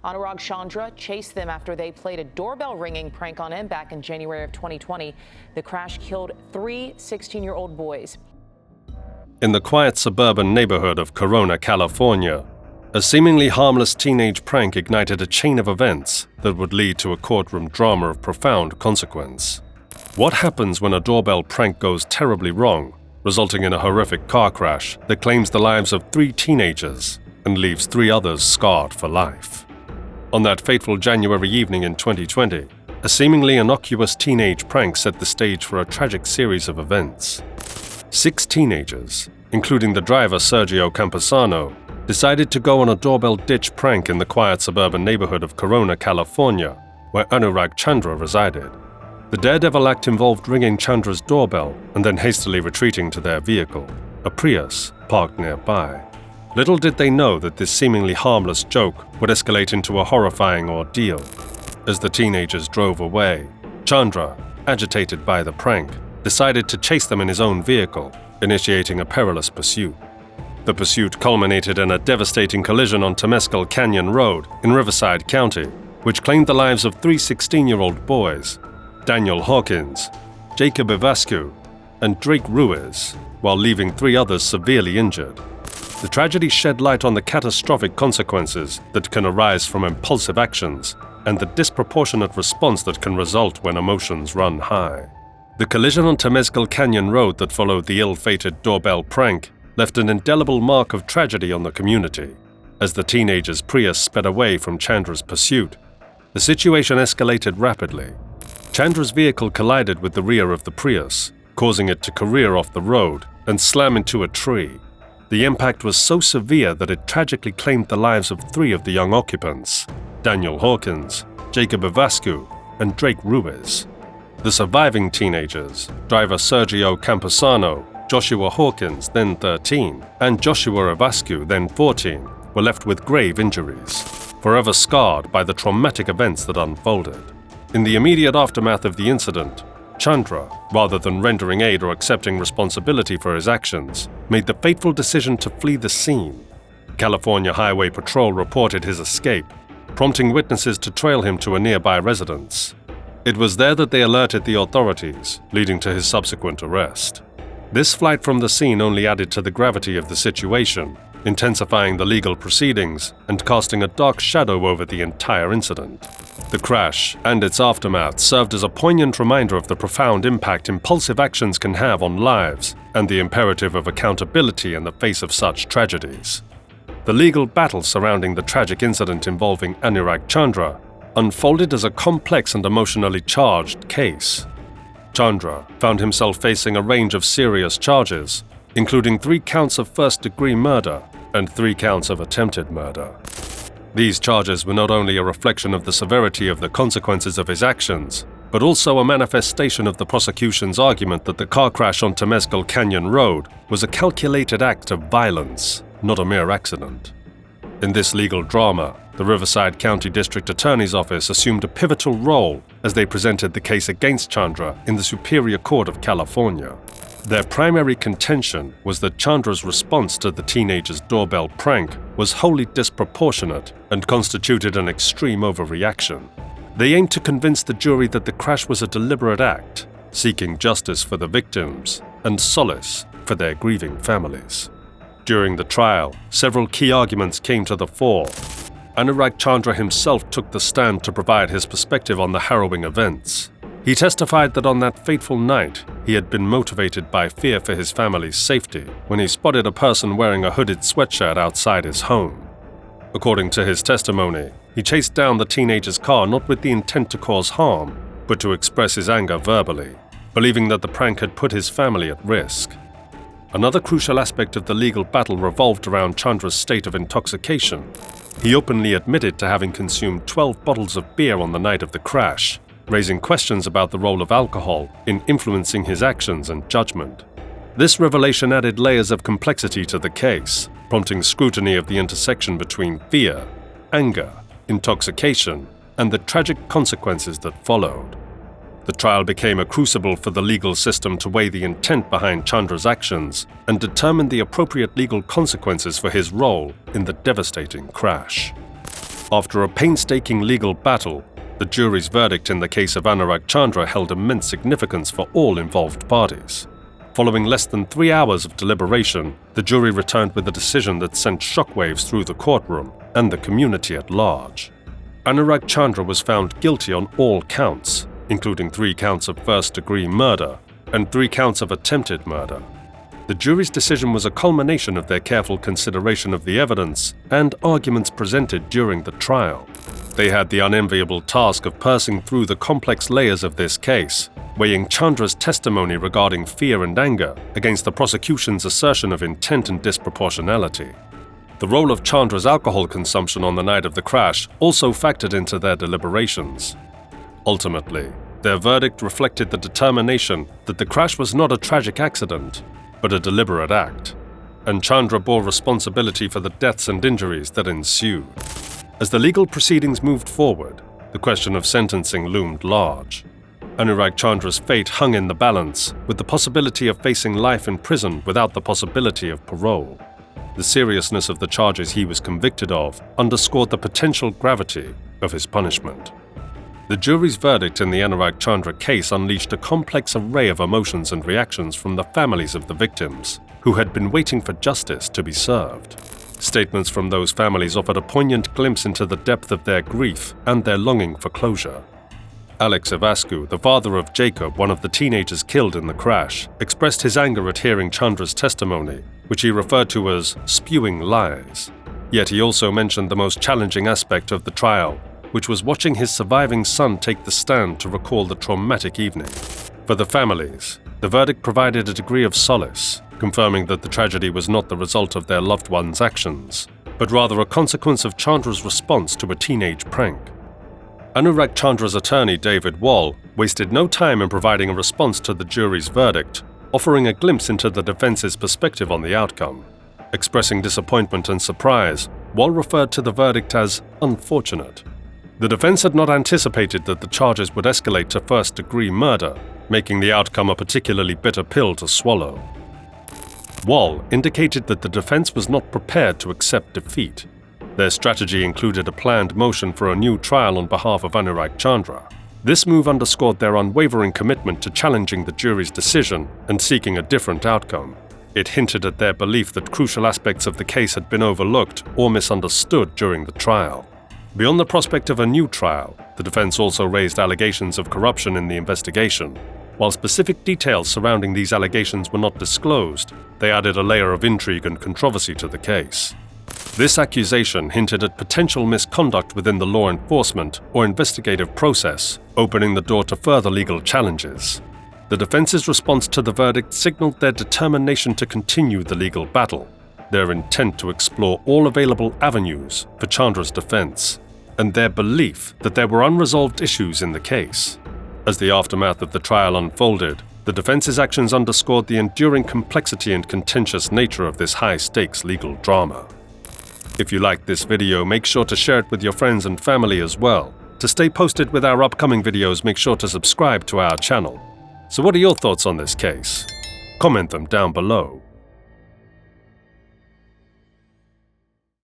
Anurag Chandra chased them after they played a doorbell ringing prank on him back in January of 2020. The crash killed 3 16-year-old boys. In the quiet suburban neighborhood of Corona, California, a seemingly harmless teenage prank ignited a chain of events that would lead to a courtroom drama of profound consequence. What happens when a doorbell prank goes terribly wrong, resulting in a horrific car crash that claims the lives of 3 teenagers and leaves 3 others scarred for life? On that fateful January evening in 2020, a seemingly innocuous teenage prank set the stage for a tragic series of events. 6 teenagers, including the driver Sergio Campusano, decided to go on a doorbell ditch prank in the quiet suburban neighborhood of Corona, California, where Anurag Chandra resided. The daredevil act involved ringing Chandra's doorbell and then hastily retreating to their vehicle, a Prius, parked nearby. Little did they know that this seemingly harmless joke would escalate into a horrifying ordeal. As the teenagers drove away, Chandra, agitated by the prank, decided to chase them in his own vehicle, initiating a perilous pursuit. The pursuit culminated in a devastating collision on Temescal Canyon Road in Riverside County, which claimed the lives of 3 16-year-old boys, Daniel Hawkins, Jacob Ivascu, and Drake Ruiz, while leaving 3 others severely injured. The tragedy shed light on the catastrophic consequences that can arise from impulsive actions and the disproportionate response that can result when emotions run high. The collision on Temescal Canyon Road that followed the ill-fated doorbell prank left an indelible mark of tragedy on the community. As the teenagers' Prius sped away from Chandra's pursuit, the situation escalated rapidly. Chandra's vehicle collided with the rear of the Prius, causing it to career off the road and slam into a tree. The impact was so severe that it tragically claimed the lives of 3 of the young occupants, Daniel Hawkins, Jacob Ivascu, and Drake Ruiz. The surviving teenagers, driver Sergio Campusano, Joshua Hawkins, then 13, and Joshua Ivascu, then 14, were left with grave injuries, forever scarred by the traumatic events that unfolded. In the immediate aftermath of the incident, Chandra, rather than rendering aid or accepting responsibility for his actions, made the fateful decision to flee the scene. California Highway Patrol reported his escape, prompting witnesses to trail him to a nearby residence. It was there that they alerted the authorities, leading to his subsequent arrest. This flight from the scene only added to the gravity of the situation, intensifying the legal proceedings and casting a dark shadow over the entire incident. The crash and its aftermath served as a poignant reminder of the profound impact impulsive actions can have on lives and the imperative of accountability in the face of such tragedies. The legal battle surrounding the tragic incident involving Anurag Chandra unfolded as a complex and emotionally charged case. Chandra found himself facing a range of serious charges, including 3 counts of first-degree murder and 3 counts of attempted murder. These charges were not only a reflection of the severity of the consequences of his actions, but also a manifestation of the prosecution's argument that the car crash on Temescal Canyon Road was a calculated act of violence, not a mere accident. In this legal drama, the Riverside County District Attorney's Office assumed a pivotal role as they presented the case against Chandra in the Superior Court of California. Their primary contention was that Chandra's response to the teenager's doorbell prank was wholly disproportionate and constituted an extreme overreaction. They aimed to convince the jury that the crash was a deliberate act, seeking justice for the victims and solace for their grieving families. During the trial, several key arguments came to the fore. Anurag Chandra himself took the stand to provide his perspective on the harrowing events. He testified that on that fateful night, he had been motivated by fear for his family's safety when he spotted a person wearing a hooded sweatshirt outside his home. According to his testimony, he chased down the teenager's car not with the intent to cause harm, but to express his anger verbally, believing that the prank had put his family at risk. Another crucial aspect of the legal battle revolved around Chandra's state of intoxication. He openly admitted to having consumed 12 bottles of beer on the night of the crash, raising questions about the role of alcohol in influencing his actions and judgment. This revelation added layers of complexity to the case, prompting scrutiny of the intersection between fear, anger, intoxication, and the tragic consequences that followed. The trial became a crucible for the legal system to weigh the intent behind Chandra's actions and determine the appropriate legal consequences for his role in the devastating crash. After a painstaking legal battle, the jury's verdict in the case of Anurag Chandra held immense significance for all involved parties. Following less than 3 hours of deliberation, the jury returned with a decision that sent shockwaves through the courtroom and the community at large. Anurag Chandra was found guilty on all counts, including 3 counts of first-degree murder and 3 counts of attempted murder. The jury's decision was a culmination of their careful consideration of the evidence and arguments presented during the trial. They had the unenviable task of parsing through the complex layers of this case, weighing Chandra's testimony regarding fear and anger against the prosecution's assertion of intent and disproportionality. The role of Chandra's alcohol consumption on the night of the crash also factored into their deliberations. Ultimately, their verdict reflected the determination that the crash was not a tragic accident, but a deliberate act, and Chandra bore responsibility for the deaths and injuries that ensued. As the legal proceedings moved forward, the question of sentencing loomed large. Anurag Chandra's fate hung in the balance, with the possibility of facing life in prison without the possibility of parole. The seriousness of the charges he was convicted of underscored the potential gravity of his punishment. The jury's verdict in the Anurag Chandra case unleashed a complex array of emotions and reactions from the families of the victims, who had been waiting for justice to be served. Statements from those families offered a poignant glimpse into the depth of their grief and their longing for closure. Ivascu, the father of Jacob, one of the teenagers killed in the crash, expressed his anger at hearing Chandra's testimony, which he referred to as spewing lies. Yet he also mentioned the most challenging aspect of the trial, which was watching his surviving son take the stand to recall the traumatic evening. For the families, the verdict provided a degree of solace, confirming that the tragedy was not the result of their loved one's actions, but rather a consequence of Chandra's response to a teenage prank. Anurag Chandra's attorney, David Wall, wasted no time in providing a response to the jury's verdict, offering a glimpse into the defense's perspective on the outcome. Expressing disappointment and surprise, Wall referred to the verdict as unfortunate. The defense had not anticipated that the charges would escalate to first-degree murder, making the outcome a particularly bitter pill to swallow. Wall indicated that the defense was not prepared to accept defeat. Their strategy included a planned motion for a new trial on behalf of Anurag Chandra. This move underscored their unwavering commitment to challenging the jury's decision and seeking a different outcome. It hinted at their belief that crucial aspects of the case had been overlooked or misunderstood during the trial. Beyond the prospect of a new trial, the defense also raised allegations of corruption in the investigation. While specific details surrounding these allegations were not disclosed, they added a layer of intrigue and controversy to the case. This accusation hinted at potential misconduct within the law enforcement or investigative process, opening the door to further legal challenges. The defense's response to the verdict signaled their determination to continue the legal battle, their intent to explore all available avenues for Chandra's defense, and their belief that there were unresolved issues in the case. As the aftermath of the trial unfolded, the defense's actions underscored the enduring complexity and contentious nature of this high-stakes legal drama. If you liked this video, make sure to share it with your friends and family as well. To stay posted with our upcoming videos, make sure to subscribe to our channel. So what are your thoughts on this case? Comment them down below.